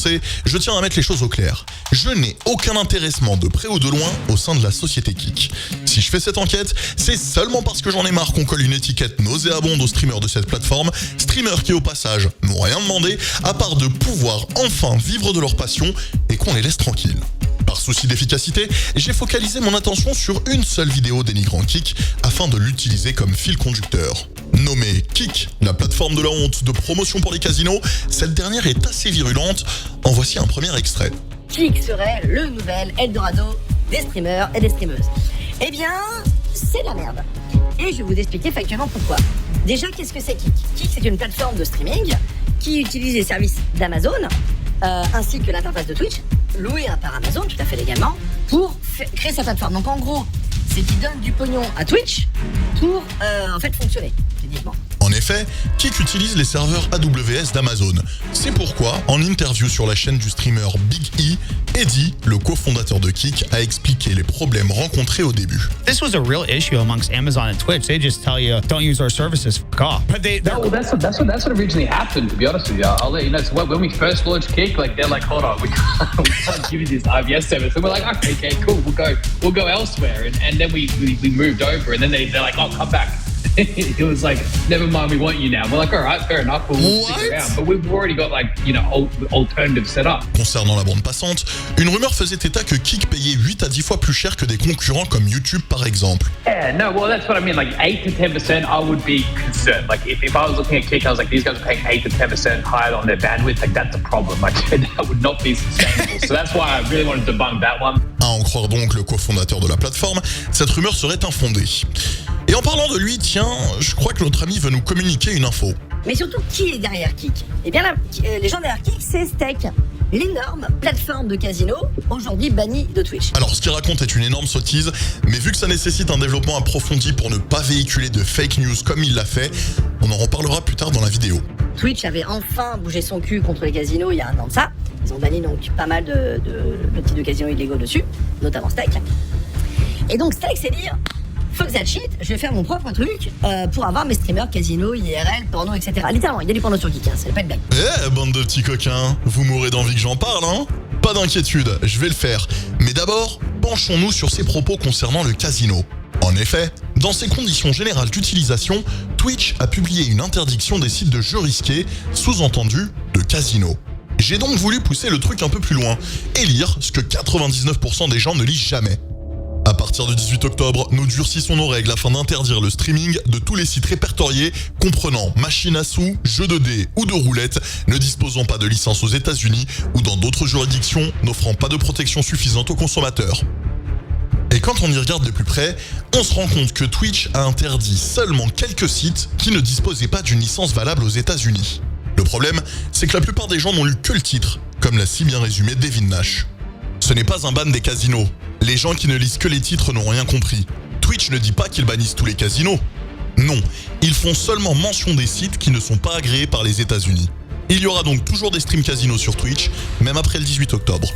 commencer, je tiens à mettre les choses au clair. Je n'ai aucun intéressement de près ou de loin au sein de la société Kik. Si je fais cette enquête, c'est seulement parce que j'en ai marre qu'on colle une étiquette nauséabonde aux streamers de cette plateforme, streamers qui au passage n'ont rien demandé, à part de pouvoir enfin vivre de leur passion et qu'on les laisse tranquilles. Par souci d'efficacité, j'ai focalisé mon attention sur une seule vidéo dénigrant Kik afin de l'utiliser comme fil conducteur. Nommée Kik, la plateforme de la honte de promotion pour les casinos, cette dernière est assez virulente. En voici un premier extrait. Kik serait le nouvel Eldorado des streamers et des streameuses. Eh bien, c'est de la merde. Et je vais vous expliquer factuellement pourquoi. Déjà, qu'est-ce que c'est Kik ? Kik, c'est une plateforme de streaming qui utilise les services d'Amazon, ainsi que l'interface de Twitch, louée par Amazon, tout à fait légalement, pour créer sa plateforme. Donc en gros, c'est qu'il donne du pognon à Twitch pour en fait fonctionner, techniquement. En effet, Kik utilise les serveurs AWS d'Amazon. C'est pourquoi, en interview sur la chaîne du streamer Big E, Eddie, le cofondateur de Kik, a expliqué les problèmes rencontrés au début. This was a real issue amongst Amazon and Twitch. They just tell you, don't use our services, fuck off. But that's what originally happened, to be honest with you. I'll let you know. So when we first launched Kik, like they're like, hold on, we can't give you this IVS service. And we're like, okay, cool, we'll go elsewhere. And then we moved over, and then they're like, oh, come back. It was like, never mind, we want you now. We're like, all right, fair enough, we'll stick around. But we've already got like, alternative set up. Concernant la bande passante, une rumeur faisait état que Kik payait 8 à 10 fois plus cher que des concurrents comme YouTube par exemple. Yeah, no, well that's what I mean. Like 8 to 10%, I would be concerned. Like if I was looking at Kik, I was like, these guys are paying 8 to 10% higher on their bandwidth. Like that's a problem. Like that would not be sustainable. So that's why I really wanted to debunk that one. À en croire donc le cofondateur de la plateforme, cette rumeur serait infondée. Et en parlant de lui, tiens, je crois que notre ami veut nous communiquer une info. Mais surtout, qui est derrière Kik ? Eh bien, les gens derrière Kik, c'est Stake, l'énorme plateforme de casino, aujourd'hui bannie de Twitch. Alors, ce qu'il raconte est une énorme sottise, mais vu que ça nécessite un développement approfondi pour ne pas véhiculer de fake news comme il l'a fait, on en reparlera plus tard dans la vidéo. Twitch avait enfin bougé son cul contre les casinos il y a un an de ça. Ils ont banni donc pas mal de types de casinos illégaux dessus, notamment Stake. Et donc Stake, c'est dire... Fuck that shit, je vais faire mon propre truc pour avoir mes streamers, casino, IRL, porno, etc. Littéralement, il y a du porno sur Kik, hein, c'est pas une blague. Eh, bande de petits coquins, vous mourrez d'envie que j'en parle, hein ? Pas d'inquiétude, je vais le faire. Mais d'abord, penchons-nous sur ses propos concernant le casino. En effet, dans ses conditions générales d'utilisation, Twitch a publié une interdiction des sites de jeux risqués, sous-entendu de casino. J'ai donc voulu pousser le truc un peu plus loin et lire ce que 99% des gens ne lisent jamais. À partir du 18 octobre, nous durcissons nos règles afin d'interdire le streaming de tous les sites répertoriés comprenant machines à sous, jeux de dés ou de roulettes, ne disposant pas de licence aux États-Unis ou dans d'autres juridictions n'offrant pas de protection suffisante aux consommateurs. Et quand on y regarde de plus près, on se rend compte que Twitch a interdit seulement quelques sites qui ne disposaient pas d'une licence valable aux États-Unis. Le problème, c'est que la plupart des gens n'ont lu que le titre, comme l'a si bien résumé Devin Nash. Ce n'est pas un ban des casinos. Les gens qui ne lisent que les titres n'ont rien compris. Twitch ne dit pas qu'ils bannissent tous les casinos. Non, ils font seulement mention des sites qui ne sont pas agréés par les États-Unis. Il y aura donc toujours des streams casinos sur Twitch, même après le 18 octobre.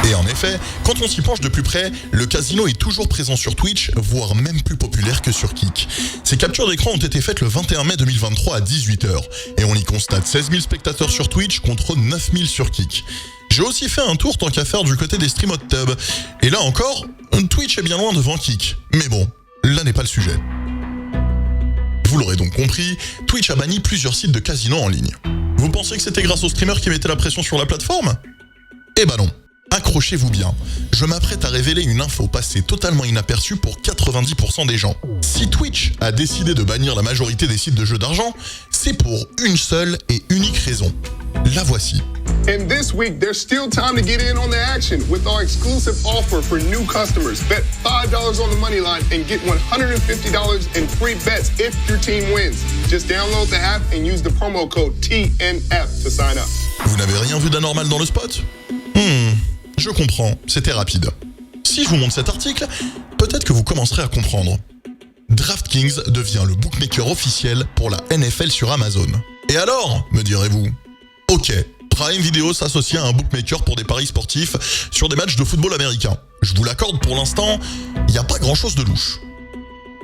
Et en effet, quand on s'y penche de plus près, le casino est toujours présent sur Twitch, voire même plus populaire que sur Kik. Ces captures d'écran ont été faites le 21 mai 2023 à 18h, et on y constate 16 000 spectateurs sur Twitch contre 9 000 sur Kik. J'ai aussi fait un tour tant qu'à faire du côté des stream hot tub. Et là encore, Twitch est bien loin devant Kik. Mais bon, là n'est pas le sujet. Vous l'aurez donc compris, Twitch a banni plusieurs sites de casinos en ligne. Vous pensiez que c'était grâce aux streamers qui mettaient la pression sur la plateforme ? Eh ben non. Accrochez-vous bien. Je m'apprête à révéler une info passée totalement inaperçue pour 90% des gens. Si Twitch a décidé de bannir la majorité des sites de jeux d'argent, c'est pour une seule et unique raison. La voici. And this week, there's still time to get in on the action with our exclusive offer for new customers. Bet $5 on the money line and get $150 in free bets if your team wins. Just download the app and use the promo code TNF to sign up. Vous n'avez rien vu d'anormal dans le spot ? Je comprends, c'était rapide. Si je vous montre cet article, peut-être que vous commencerez à comprendre. DraftKings devient le bookmaker officiel pour la NFL sur Amazon. Et alors, me direz-vous ? Ok, Prime Video s'associe à un bookmaker pour des paris sportifs sur des matchs de football américain. Je vous l'accorde, pour l'instant, il n'y a pas grand-chose de louche.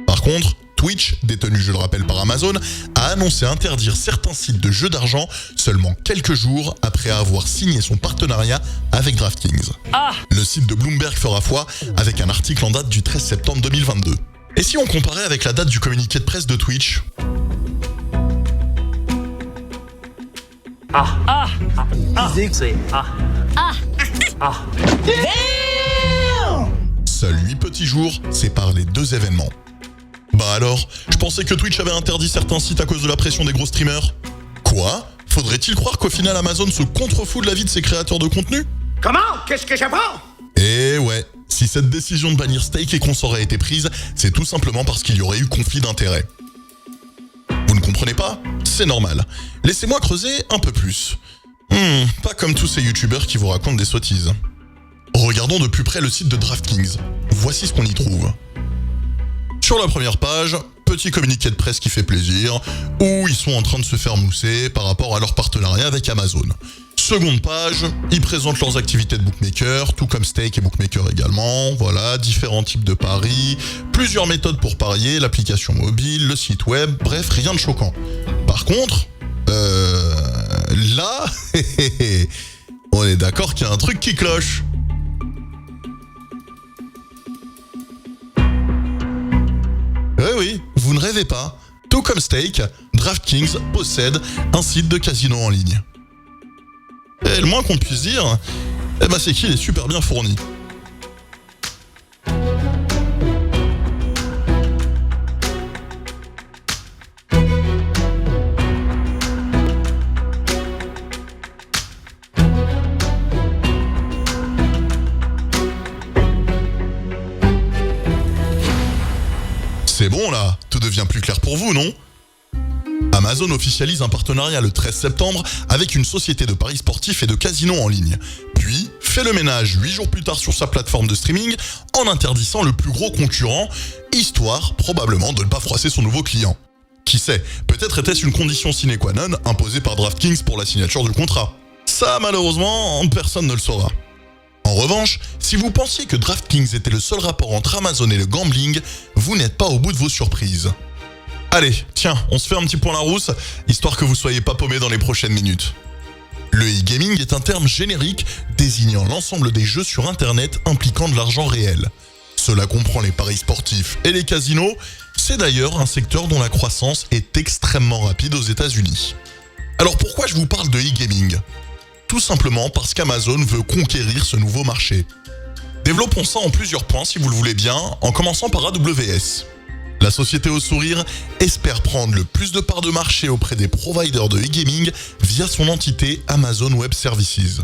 Par contre, Twitch, détenu je le rappelle par Amazon, a annoncé interdire certains sites de jeux d'argent seulement quelques jours après avoir signé son partenariat avec DraftKings. Le site de Bloomberg fera foi avec un article en date du 13 septembre 2022. Et si on comparait avec la date du communiqué de presse de Twitch ? Seuls 8 petits jours séparent les deux événements. Bah alors, je pensais que Twitch avait interdit certains sites à cause de la pression des gros streamers. Quoi ? Faudrait-il croire qu'au final Amazon se contrefout de la vie de ses créateurs de contenu ? Comment ? Qu'est-ce que j'apprends ? Eh ouais, si cette décision de bannir Steak et consorts a été prise, c'est tout simplement parce qu'il y aurait eu conflit d'intérêts. Vous ne comprenez pas ? C'est normal. Laissez-moi creuser un peu plus. Pas comme tous ces youtubeurs qui vous racontent des sottises. Regardons de plus près le site de DraftKings. Voici ce qu'on y trouve. Sur la première page, petit communiqué de presse qui fait plaisir, où ils sont en train de se faire mousser par rapport à leur partenariat avec Amazon. Seconde page, ils présentent leurs activités de bookmaker, tout comme Stake et Bookmaker également. Voilà, différents types de paris, plusieurs méthodes pour parier, l'application mobile, le site web, bref, rien de choquant. Par contre, là, on est d'accord qu'il y a un truc qui cloche. Oui, vous ne rêvez pas. Tout comme Stake, DraftKings possède un site de casino en ligne. Et le moins qu'on puisse dire, c'est qu'il est super bien fourni. C'est bon là, tout devient plus clair pour vous, non ? Amazon officialise un partenariat le 13 septembre avec une société de paris sportifs et de casinos en ligne. Puis, fait le ménage 8 jours plus tard sur sa plateforme de streaming en interdisant le plus gros concurrent, histoire probablement de ne pas froisser son nouveau client. Qui sait, peut-être était-ce une condition sine qua non imposée par DraftKings pour la signature du contrat. Ça, malheureusement, personne ne le saura. En revanche, si vous pensiez que DraftKings était le seul rapport entre Amazon et le gambling, vous n'êtes pas au bout de vos surprises. Allez, tiens, on se fait un petit point Larousse, histoire que vous soyez pas paumés dans les prochaines minutes. Le e-gaming est un terme générique désignant l'ensemble des jeux sur Internet impliquant de l'argent réel. Cela comprend les paris sportifs et les casinos, c'est d'ailleurs un secteur dont la croissance est extrêmement rapide aux États-Unis. Alors pourquoi je vous parle de e-gaming ? Tout simplement parce qu'Amazon veut conquérir ce nouveau marché. Développons ça en plusieurs points si vous le voulez bien, en commençant par AWS. La société au sourire espère prendre le plus de parts de marché auprès des providers de e-gaming via son entité Amazon Web Services.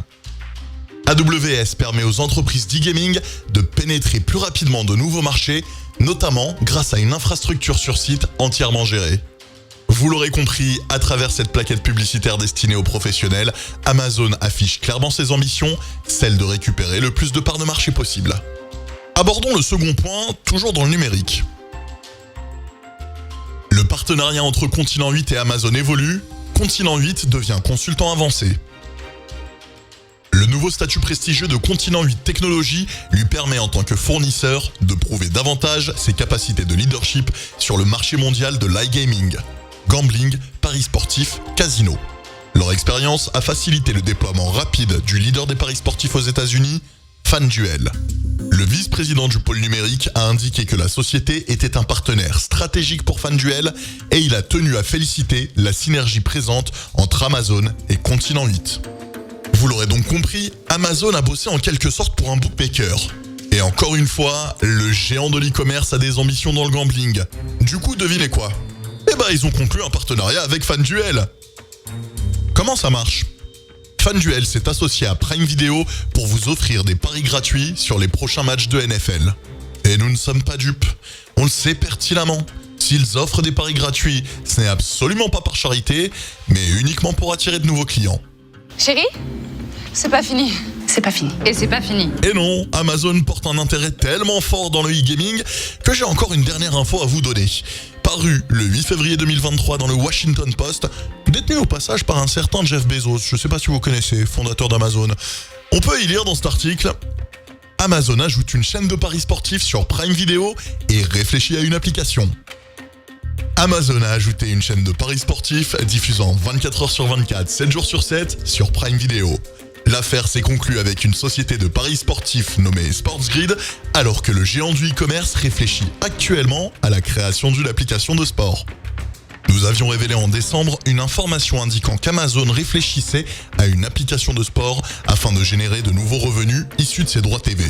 AWS permet aux entreprises d'e-gaming de pénétrer plus rapidement de nouveaux marchés, notamment grâce à une infrastructure sur site entièrement gérée. Vous l'aurez compris, à travers cette plaquette publicitaire destinée aux professionnels, Amazon affiche clairement ses ambitions, celle de récupérer le plus de parts de marché possible. Abordons le second point, toujours dans le numérique. Le partenariat entre Continent 8 et Amazon évolue, Continent 8 devient consultant avancé. Le nouveau statut prestigieux de Continent 8 Technologies lui permet en tant que fournisseur de prouver davantage ses capacités de leadership sur le marché mondial de l'iGaming, gambling, paris sportifs, casino. Leur expérience a facilité le déploiement rapide du leader des paris sportifs aux États-Unis, FanDuel. Le vice-président du pôle numérique a indiqué que la société était un partenaire stratégique pour FanDuel et il a tenu à féliciter la synergie présente entre Amazon et Continent 8. Vous l'aurez donc compris, Amazon a bossé en quelque sorte pour un bookmaker. Et encore une fois, le géant de l'e-commerce a des ambitions dans le gambling. Du coup, devinez quoi ? Ils ont conclu un partenariat avec FanDuel. Comment ça marche ? FanDuel s'est associé à Prime Video pour vous offrir des paris gratuits sur les prochains matchs de NFL. Et nous ne sommes pas dupes. On le sait pertinemment. S'ils offrent des paris gratuits, ce n'est absolument pas par charité, mais uniquement pour attirer de nouveaux clients. Chérie, c'est pas fini. C'est pas fini. Et c'est pas fini. Et non, Amazon porte un intérêt tellement fort dans le e-gaming que j'ai encore une dernière info à vous donner. Paru le 8 février 2023 dans le Washington Post, détenu au passage par un certain Jeff Bezos, je sais pas si vous connaissez, fondateur d'Amazon. On peut y lire dans cet article: Amazon ajoute une chaîne de paris sportifs sur Prime Video et réfléchit à une application. Amazon a ajouté une chaîne de paris sportifs diffusant 24 heures sur 24, 7 jours sur 7 sur Prime Video. L'affaire s'est conclue avec une société de paris sportifs nommée SportsGrid, alors que le géant du e-commerce réfléchit actuellement à la création d'une application de sport. Nous avions révélé en décembre une information indiquant qu'Amazon réfléchissait à une application de sport afin de générer de nouveaux revenus issus de ses droits TV.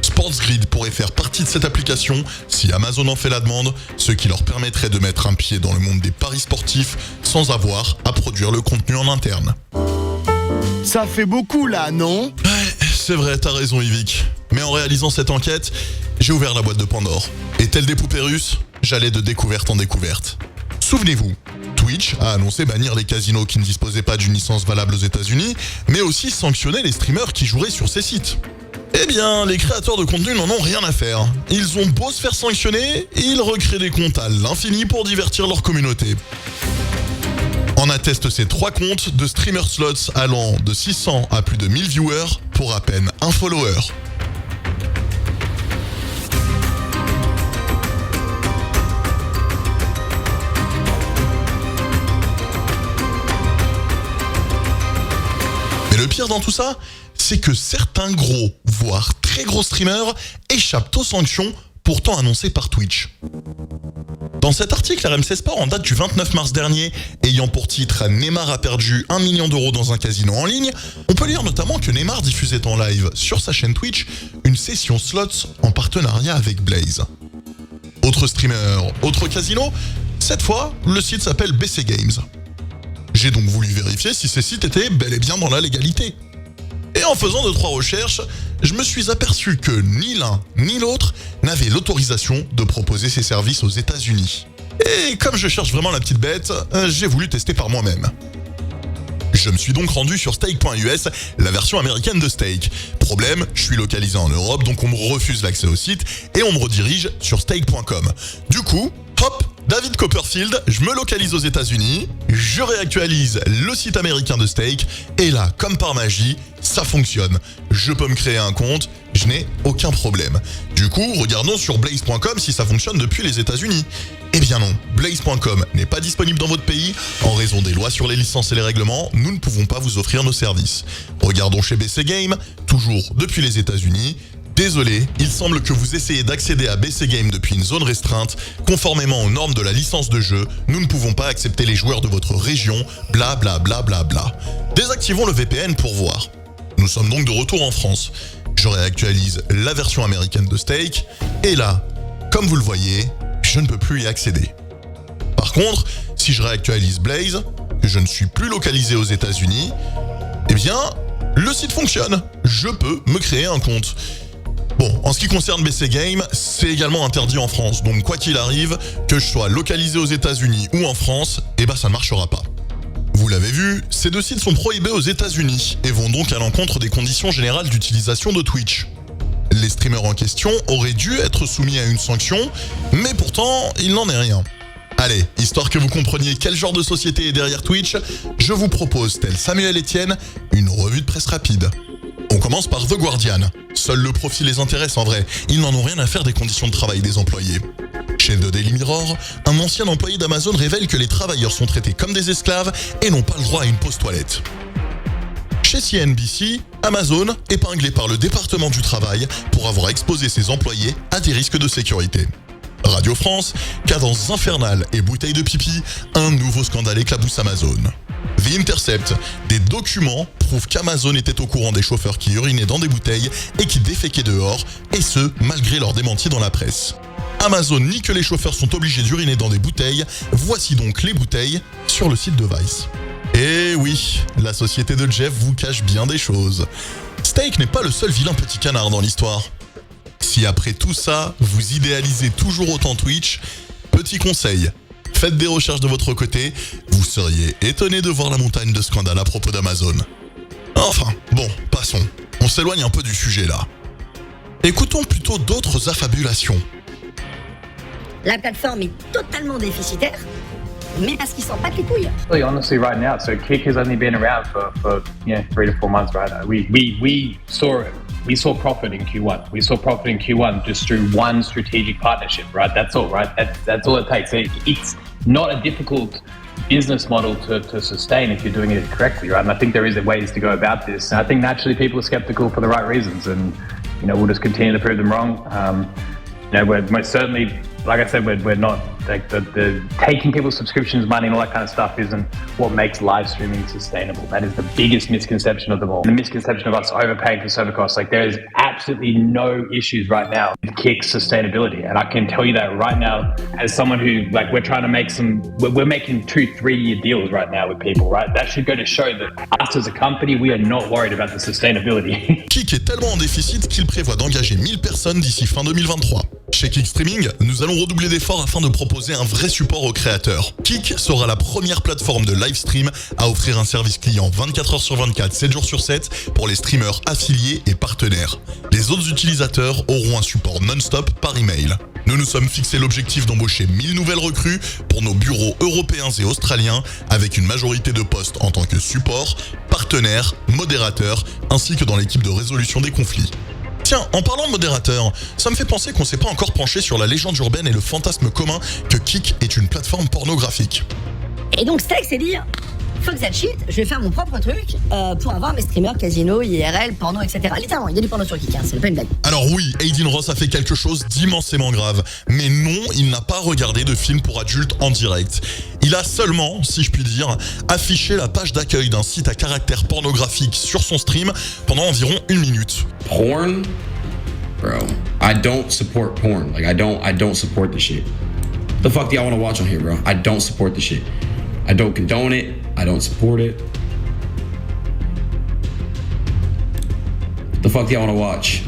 SportsGrid pourrait faire partie de cette application si Amazon en fait la demande, ce qui leur permettrait de mettre un pied dans le monde des paris sportifs sans avoir à produire le contenu en interne. Ça fait beaucoup là, non? Ouais, c'est vrai, t'as raison Yvick. Mais en réalisant cette enquête, j'ai ouvert la boîte de Pandore. Et tel des poupées russes, j'allais de découverte en découverte. Souvenez-vous, Twitch a annoncé bannir les casinos qui ne disposaient pas d'une licence valable aux États-Unis, mais aussi sanctionner les streamers qui joueraient sur ces sites. Eh bien, les créateurs de contenu n'en ont rien à faire. Ils ont beau se faire sanctionner, ils recréent des comptes à l'infini pour divertir leur communauté. En attestent ces 3 comptes de streamer slots allant de 600 à plus de 1000 viewers pour à peine un follower. Mais le pire dans tout ça, c'est que certains gros, voire très gros streamers échappent aux sanctions pourtant annoncées par Twitch. Dans cet article, RMC Sport, en date du 29 mars dernier, ayant pour titre « Neymar a perdu 1 million d'euros dans un casino en ligne », on peut lire notamment que Neymar diffusait en live sur sa chaîne Twitch une session slots en partenariat avec Blaze. Autre streamer, autre casino, cette fois, le site s'appelle BC Games. J'ai donc voulu vérifier si ces sites étaient bel et bien dans la légalité. Et en faisant 2-3 recherches, je me suis aperçu que ni l'un ni l'autre n'avaient l'autorisation de proposer ces services aux États-Unis. Et comme je cherche vraiment la petite bête, j'ai voulu tester par moi-même. Je me suis donc rendu sur stake.us, la version américaine de Stake. Problème, je suis localisé en Europe, donc on me refuse l'accès au site et on me redirige sur stake.com. Du coup, hop, David Copperfield, je me localise aux États-Unis, je réactualise le site américain de Stake, et là, comme par magie, ça fonctionne. Je peux me créer un compte, je n'ai aucun problème. Du coup, regardons sur Blaze.com si ça fonctionne depuis les États-Unis. Eh bien non, Blaze.com n'est pas disponible dans votre pays. En raison des lois sur les licences et les règlements, nous ne pouvons pas vous offrir nos services. Regardons chez BC Game, toujours depuis les États-Unis. Désolé, il semble que vous essayez d'accéder à BC Game depuis une zone restreinte. Conformément aux normes de la licence de jeu, nous ne pouvons pas accepter les joueurs de votre région, bla bla bla bla bla. Désactivons le VPN pour voir. Nous sommes donc de retour en France. Je réactualise la version américaine de Stake, et là, comme vous le voyez, je ne peux plus y accéder. Par contre, si je réactualise Blaze, que je ne suis plus localisé aux États-Unis, eh bien, le site fonctionne. Je peux me créer un compte. Bon, en ce qui concerne BC Game, c'est également interdit en France, donc quoi qu'il arrive, que je sois localisé aux États-Unis ou en France, eh ben ça ne marchera pas. Vous l'avez vu, ces 2 sites sont prohibés aux États-Unis et vont donc à l'encontre des conditions générales d'utilisation de Twitch. Les streamers en question auraient dû être soumis à une sanction, mais pourtant, il n'en est rien. Allez, histoire que vous compreniez quel genre de société est derrière Twitch, je vous propose, tel Samuel Etienne, une revue de presse rapide. On commence par The Guardian. Seul le profit les intéresse en vrai, ils n'en ont rien à faire des conditions de travail des employés. Chez The Daily Mirror, un ancien employé d'Amazon révèle que les travailleurs sont traités comme des esclaves et n'ont pas le droit à une pause toilette. Chez CNBC, Amazon, épinglé par le département du travail pour avoir exposé ses employés à des risques de sécurité. Radio France, cadence infernale et bouteille de pipi, un nouveau scandale éclabousse Amazon. The Intercept, des documents prouvent qu'Amazon était au courant des chauffeurs qui urinaient dans des bouteilles et qui déféquaient dehors, et ce, malgré leurs démentis dans la presse. Amazon nie que les chauffeurs sont obligés d'uriner dans des bouteilles, voici donc les bouteilles sur le site de Vice. Et oui, la société de Jeff vous cache bien des choses. Stake n'est pas le seul vilain petit canard dans l'histoire. Si après tout ça, vous idéalisez toujours autant Twitch, petit conseil, faites des recherches de votre côté, vous seriez étonné de voir la montagne de scandales à propos d'Amazon. Enfin, bon, passons, on s'éloigne un peu du sujet là. Écoutons plutôt d'autres affabulations. La plateforme est totalement déficitaire, mais parce qu'ils s'en battent les couilles. Really, honestly, right now, so Kick has only been around for 3 to 4 months, right? We saw profit in Q1. We saw profit in Q1 just through one strategic partnership, right? That's all, right? That's all it takes. not a difficult business model to sustain if you're doing it correctly, right? And I think there is ways to go about this. And I think naturally people are skeptical for the right reasons, and we'll just continue to prove them wrong. We're most certainly, like I said, we're not like the taking people's subscriptions, money, and all that kind of stuff isn't what makes live streaming sustainable. That is the biggest misconception of them all. The misconception of us overpaying for server costs. Like, there is absolutely no issues right now with Kick's sustainability, and I can tell you that right now as someone who, like, we're trying to make we're making 2-3 year deals right now with people, right? That should go to show that us as a company, we are not worried about the sustainability. Kick est tellement en déficit qu'il prévoit d'engager 1000 personnes d'ici fin 2023. Chez Kick Streaming, nous allons redoubler d'efforts afin de proposer un vrai support aux créateurs. Kick sera la première plateforme de live stream à offrir un service client 24h sur 24, 7 jours sur 7 pour les streamers affiliés et partenaires. Les autres utilisateurs auront un support non-stop par email. Nous nous sommes fixé l'objectif d'embaucher 1000 nouvelles recrues pour nos bureaux européens et australiens, avec une majorité de postes en tant que support, partenaire, modérateur, ainsi que dans l'équipe de résolution des conflits. Tiens, en parlant de modérateur, ça me fait penser qu'on s'est pas encore penché sur la légende urbaine et le fantasme commun que Kick est une plateforme pornographique. Et donc Steak s'est dit, fuck that shit, je vais faire mon propre truc pour avoir mes streamers, casino, IRL, porno, etc. Littéralement, il y a du porno sur Kick, c'est pas une blague. Alors oui, Aiden Ross a fait quelque chose d'immensément grave. Mais non, il n'a pas regardé de film pour adultes en direct. Il a seulement, si je puis dire, affiché la page d'accueil d'un site à caractère pornographique sur son stream pendant environ 1 minute. Porn? Bro, I don't support porn. Like, I don't support the shit. The fuck do y'all want to watch on here, bro? I don't support the shit. I don't condone it. I don't support it. The fuck do y'all want to watch?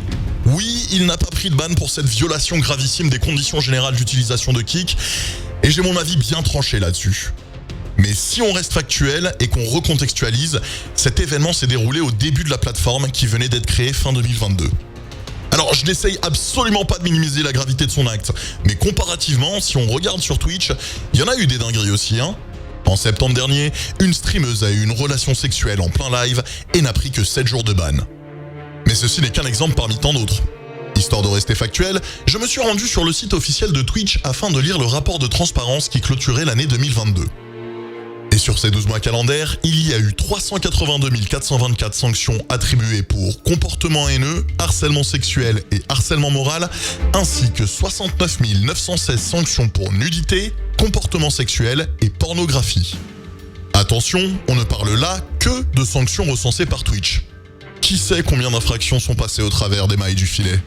Oui, il n'a pas pris de ban pour cette violation gravissime des conditions générales d'utilisation de Kick, et j'ai mon avis bien tranché là-dessus. Mais si on reste factuel et qu'on recontextualise, cet événement s'est déroulé au début de la plateforme qui venait d'être créée fin 2022. Alors je n'essaye absolument pas de minimiser la gravité de son acte, mais comparativement, si on regarde sur Twitch, il y en a eu des dingueries aussi, hein. En septembre dernier, une streameuse a eu une relation sexuelle en plein live et n'a pris que 7 jours de ban. Mais ceci n'est qu'un exemple parmi tant d'autres. Histoire de rester factuel, je me suis rendu sur le site officiel de Twitch afin de lire le rapport de transparence qui clôturait l'année 2022. Et sur ces 12 mois calendaires, il y a eu 382 424 sanctions attribuées pour comportement haineux, harcèlement sexuel et harcèlement moral, ainsi que 69 916 sanctions pour nudité, comportement sexuel et pornographie. Attention, on ne parle là que de sanctions recensées par Twitch. Qui sait combien d'infractions sont passées au travers des mailles du filet ?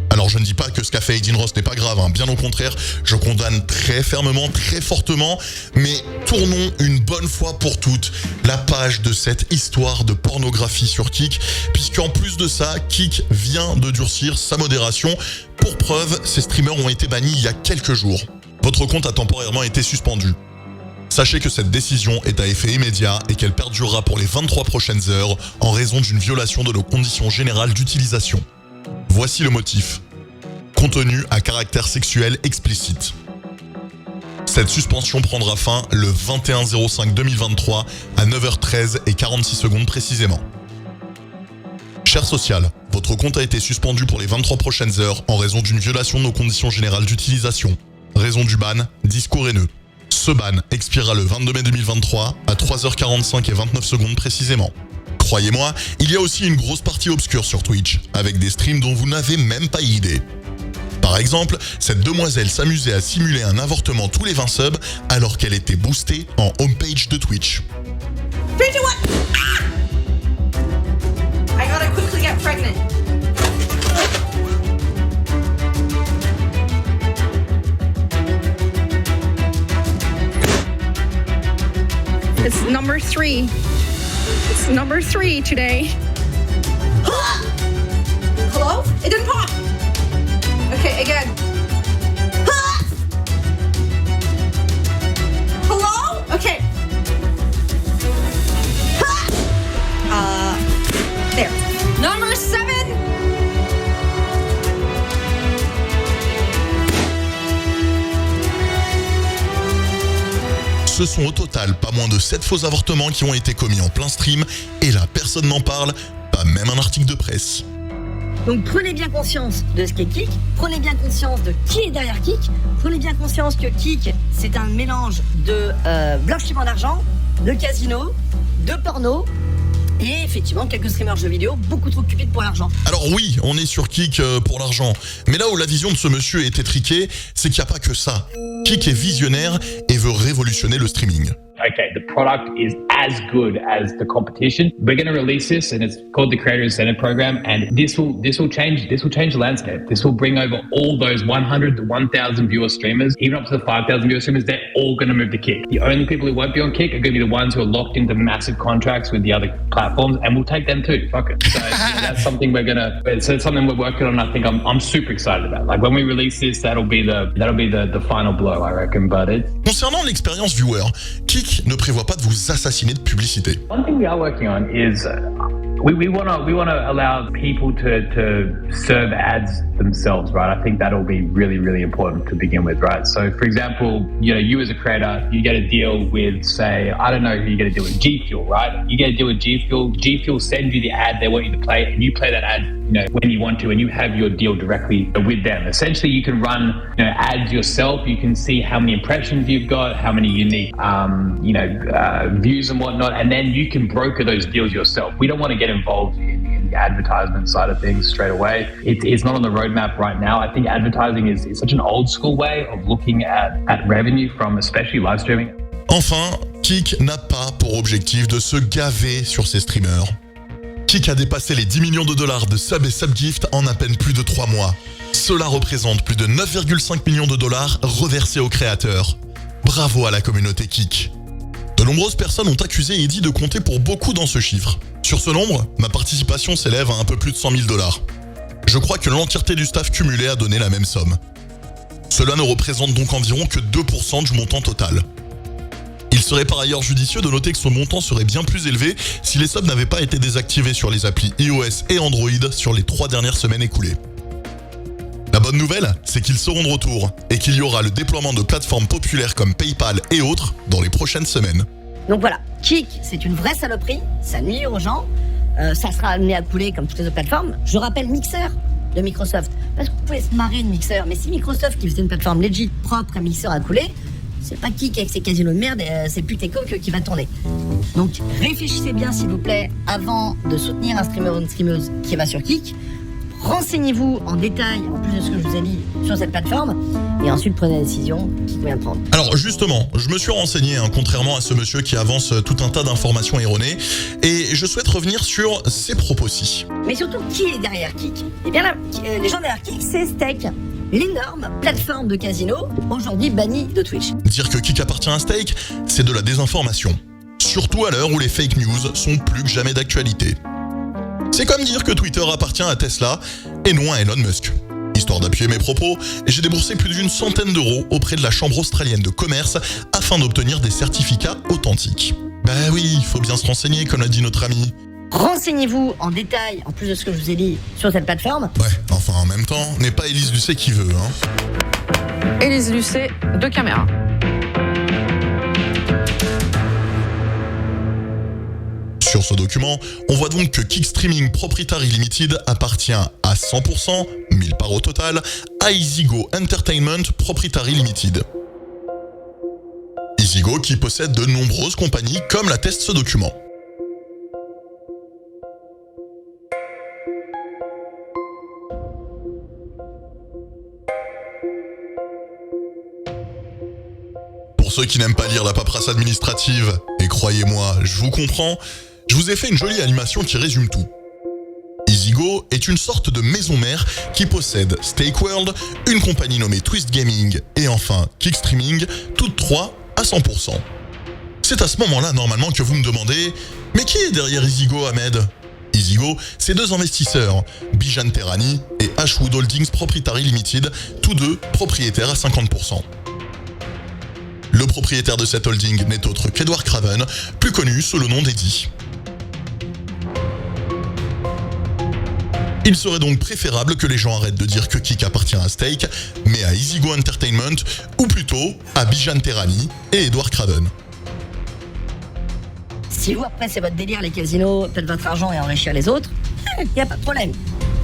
Alors je ne dis pas que ce qu'a fait Aiden Ross n'est pas grave, hein. Bien au contraire, je condamne très fermement, très fortement, mais tournons une bonne fois pour toutes la page de cette histoire de pornographie sur Kick, puisqu'en plus de ça, Kick vient de durcir sa modération. Pour preuve, ces streamers ont été bannis il y a quelques jours. Votre compte a temporairement été suspendu. Sachez que cette décision est à effet immédiat et qu'elle perdurera pour les 23 prochaines heures en raison d'une violation de nos conditions générales d'utilisation. Voici le motif. Contenu à caractère sexuel explicite. Cette suspension prendra fin le 21/05/2023 à 9h13 et 46 secondes précisément. Cher social, votre compte a été suspendu pour les 23 prochaines heures en raison d'une violation de nos conditions générales d'utilisation. Raison du ban, discours haineux. Ce ban expirera le 22 mai 2023 à 3h45 et 29 secondes précisément. Croyez-moi, il y a aussi une grosse partie obscure sur Twitch, avec des streams dont vous n'avez même pas idée. Par exemple, cette demoiselle s'amusait à simuler un avortement tous les 20 subs alors qu'elle était boostée en homepage de Twitch. 3, 2, 1. I gotta quickly get pregnant. It's number 3. It's number 3 today. Hello? It didn't pop. Okay, again. Hello? Okay. There. Number 7. Ce sont au total pas moins de 7 faux avortements qui ont été commis en plein stream et là personne n'en parle, pas même un article de presse. Donc prenez bien conscience de ce qu'est Kik, prenez bien conscience de qui est derrière Kik, prenez bien conscience que Kik, c'est un mélange de blanchiment d'argent, de casino, de porno, et effectivement quelques streamers jeux vidéo beaucoup trop cupides pour l'argent. Alors oui, on est sur Kik pour l'argent, mais là où la vision de ce monsieur est étriquée, c'est qu'il n'y a pas que ça. Kik est visionnaire et veut révolutionner le streaming. Okay, the product is as good as the competition. We're going to release this, and it's called the Creator Incentive Program. And this will change the landscape. This will bring over all those 100 to 1,000 viewer streamers, even up to the 5,000 viewer streamers. They're all going to move to Kik. The only people who won't be on Kik are going to be the ones who are locked into massive contracts with the other platforms, and we'll take them too. Fuck it. So that's something it's something we're working on. I think I'm super excited about. Like when we release this, that'll be the final blow, I reckon. But it's Concernant l'expérience viewer, Kik ne prévoit pas de vous assassiner de publicité. one thing we are working on is we want to allow people to serve ads themselves, right? I think that'll be really, really important to begin with, right? So, for example, you as a creator, you get a deal with, say, I don't know who you get a deal with, G Fuel, right? You get a deal with G Fuel. G Fuel sends you the ad they want you to play, and you play that ad, when you want to, and you have your deal directly with them. Essentially, you can run, ads yourself. You can see how many impressions you've got, how many unique, views and whatnot, and then you can broker those deals yourself. We don't want to get involved in the advertisement side of things straight away. It's not on the roadmap right now. I think advertising is such an old school way of looking at revenue from especially live streaming. Enfin, Kik n'a pas pour objectif de se gaver sur ses streamers. Kik a dépassé les 10 millions de dollars de subs et subgifts en à peine plus de 3 mois. Cela représente plus de 9,5 millions de dollars reversés aux créateurs. Bravo à la communauté Kik. De nombreuses personnes ont accusé Eddie de compter pour beaucoup dans ce chiffre. Sur ce nombre, ma participation s'élève à un peu plus de 100 000 dollars. Je crois que l'entièreté du staff cumulé a donné la même somme. Cela ne représente donc environ que 2% du montant total. Il serait par ailleurs judicieux de noter que ce montant serait bien plus élevé si les subs n'avaient pas été désactivés sur les applis iOS et Android sur les 3 dernières semaines écoulées. La bonne nouvelle, c'est qu'ils seront de retour et qu'il y aura le déploiement de plateformes populaires comme PayPal et autres dans les prochaines semaines. Donc voilà, Kik, c'est une vraie saloperie, ça nuit aux gens, ça sera amené à couler comme toutes les autres plateformes. Je rappelle Mixer de Microsoft, parce que vous pouvez se marrer de Mixer, mais si Microsoft qui faisait une plateforme legit propre à Mixer a coulé, c'est pas Kik avec ses casinos de merde, c'est Puteco qui va tourner. Donc réfléchissez bien s'il vous plaît avant de soutenir un streamer ou une streameuse qui va sur Kik. Renseignez-vous en détail, en plus de ce que je vous ai dit, sur cette plateforme, et ensuite prenez la décision qui convient de prendre. Alors justement, je me suis renseigné, contrairement à ce monsieur qui avance tout un tas d'informations erronées, et je souhaite revenir sur ses propos-ci. Mais surtout, qui est derrière Kik ? Eh bien là, les gens derrière Kik, c'est Stake, l'énorme plateforme de casino, aujourd'hui bannie de Twitch. Dire que Kik appartient à Stake, c'est de la désinformation. Surtout à l'heure où les fake news sont plus que jamais d'actualité. C'est comme dire que Twitter appartient à Tesla et non à Elon Musk. Histoire d'appuyer mes propos, j'ai déboursé plus d'une centaine d'euros auprès de la Chambre australienne de commerce afin d'obtenir des certificats authentiques. Bah oui, il faut bien se renseigner, comme l'a dit notre ami. Renseignez-vous en détail, en plus de ce que je vous ai dit, sur cette plateforme. Ouais, enfin en même temps, n'est pas Élise Lucet qui veut, hein. Élise Lucet, 2 caméras. Sur ce document, on voit donc que Kik Streaming Proprietary Limited appartient à 100%, 1000 parts au total, à EasyGo Entertainment Proprietary Limited. EasyGo qui possède de nombreuses compagnies comme l'atteste ce document. Pour ceux qui n'aiment pas lire la paperasse administrative, et croyez-moi, je vous comprends, je vous ai fait une jolie animation qui résume tout. EasyGo est une sorte de maison mère qui possède Stake World, une compagnie nommée Twist Gaming et enfin Kik Streaming, toutes 3 à 100%. C'est à ce moment-là normalement que vous me demandez « Mais qui est derrière EasyGo, Ahmed ?» EasyGo, c'est 2 investisseurs, Bijan Terrani et Ashwood Holdings Proprietary Limited, tous deux propriétaires à 50%. Le propriétaire de cette holding n'est autre qu'Edward Craven, plus connu sous le nom d'Eddie. Il serait donc préférable que les gens arrêtent de dire que Kik appartient à Stake, mais à EasyGo Entertainment, ou plutôt à Bijan Terrani et Edward Craven. Si vous, après, c'est votre délire, les casinos, faites votre argent et enrichir les autres, il n'y a pas de problème.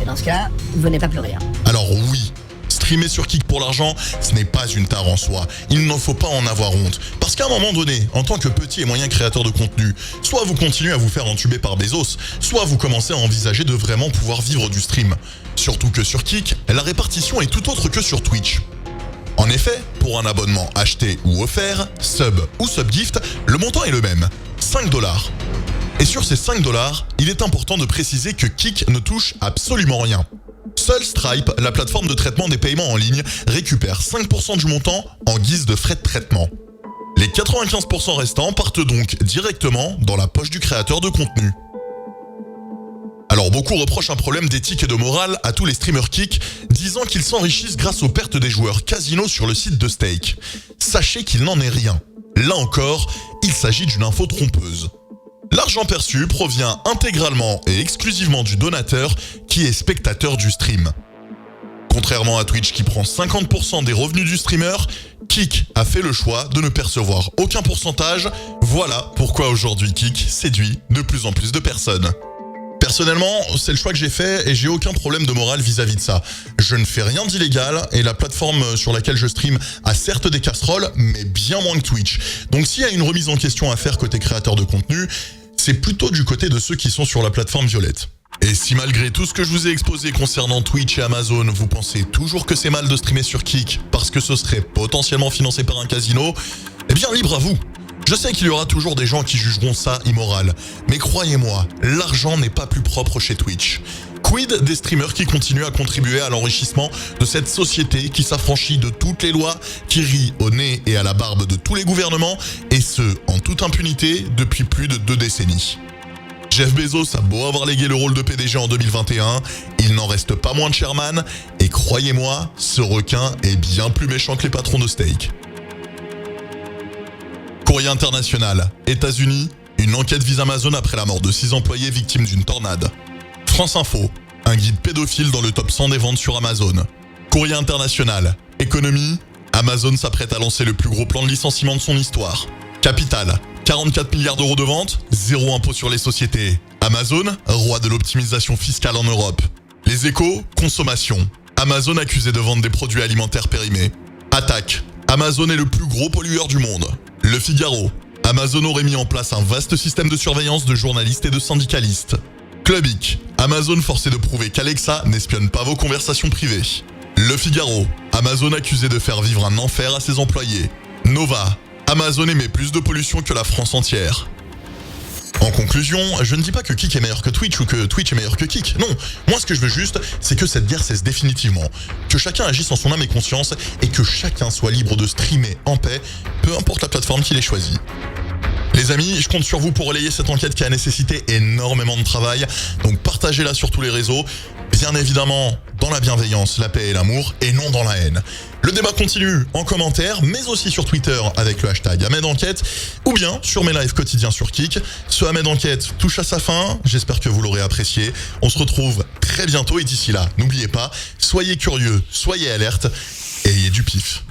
Et dans ce cas, venez pas pleurer. Alors oui, streamer sur Kick pour l'argent, ce n'est pas une tare en soi. Il n'en faut pas en avoir honte. Parce qu'à un moment donné, en tant que petit et moyen créateur de contenu, soit vous continuez à vous faire entuber par Bezos, soit vous commencez à envisager de vraiment pouvoir vivre du stream. Surtout que sur Kick, la répartition est tout autre que sur Twitch. En effet, pour un abonnement acheté ou offert, sub ou subgift, le montant est le même, 5 $. Et sur ces 5 $, il est important de préciser que Kick ne touche absolument rien. Seule Stripe, la plateforme de traitement des paiements en ligne, récupère 5% du montant en guise de frais de traitement. Les 95% restants partent donc directement dans la poche du créateur de contenu. Alors beaucoup reprochent un problème d'éthique et de morale à tous les streamers Kick, disant qu'ils s'enrichissent grâce aux pertes des joueurs casino sur le site de Stake. Sachez qu'il n'en est rien. Là encore, il s'agit d'une info trompeuse. L'argent perçu provient intégralement et exclusivement du donateur qui est spectateur du stream. Contrairement à Twitch qui prend 50% des revenus du streamer, Kick a fait le choix de ne percevoir aucun pourcentage. Voilà pourquoi aujourd'hui Kick séduit de plus en plus de personnes. Personnellement, c'est le choix que j'ai fait et j'ai aucun problème de morale vis-à-vis de ça. Je ne fais rien d'illégal et la plateforme sur laquelle je stream a certes des casseroles, mais bien moins que Twitch. Donc s'il y a une remise en question à faire côté créateur de contenu, c'est plutôt du côté de ceux qui sont sur la plateforme violette. Et si malgré tout ce que je vous ai exposé concernant Twitch et Amazon, vous pensez toujours que c'est mal de streamer sur Kick parce que ce serait potentiellement financé par un casino, eh bien libre à vous. Je sais qu'il y aura toujours des gens qui jugeront ça immoral, mais croyez-moi, l'argent n'est pas plus propre chez Twitch. Quid des streamers qui continuent à contribuer à l'enrichissement de cette société qui s'affranchit de toutes les lois, qui rit au nez et à la barbe de tous les gouvernements, et ce, en toute impunité, depuis plus de 2 décennies. Jeff Bezos a beau avoir légué le rôle de PDG en 2021, il n'en reste pas moins de chairman, et croyez-moi, ce requin est bien plus méchant que les patrons de Stake. Courrier international, États-Unis, une enquête vise Amazon après la mort de 6 employés victimes d'une tornade. France Info, un guide pédophile dans le top 100 des ventes sur Amazon. Courrier international, économie, Amazon s'apprête à lancer le plus gros plan de licenciement de son histoire. Capital, 44 milliards d'euros de ventes, 0 impôt sur les sociétés. Amazon, roi de l'optimisation fiscale en Europe. Les Échos, consommation. Amazon accusé de vendre des produits alimentaires périmés. Attaque, Amazon est le plus gros pollueur du monde. Le Figaro, Amazon aurait mis en place un vaste système de surveillance de journalistes et de syndicalistes. Clubic, Amazon forcé de prouver qu'Alexa n'espionne pas vos conversations privées. Le Figaro, Amazon accusé de faire vivre un enfer à ses employés. Nova, Amazon émet plus de pollution que la France entière. En conclusion, je ne dis pas que Kick est meilleur que Twitch ou que Twitch est meilleur que Kick. Non, moi ce que je veux juste, c'est que cette guerre cesse définitivement. Que chacun agisse en son âme et conscience et que chacun soit libre de streamer en paix, peu importe la plateforme qu'il ait choisie. Les amis, je compte sur vous pour relayer cette enquête qui a nécessité énormément de travail, donc partagez-la sur tous les réseaux, bien évidemment dans la bienveillance, la paix et l'amour, et non dans la haine. Le débat continue en commentaire, mais aussi sur Twitter avec le hashtag AhmedEnquête, ou bien sur mes lives quotidiens sur Kick. Ce Ahmed Enquête touche à sa fin, j'espère que vous l'aurez apprécié. On se retrouve très bientôt et d'ici là, n'oubliez pas, soyez curieux, soyez alertes et ayez du pif.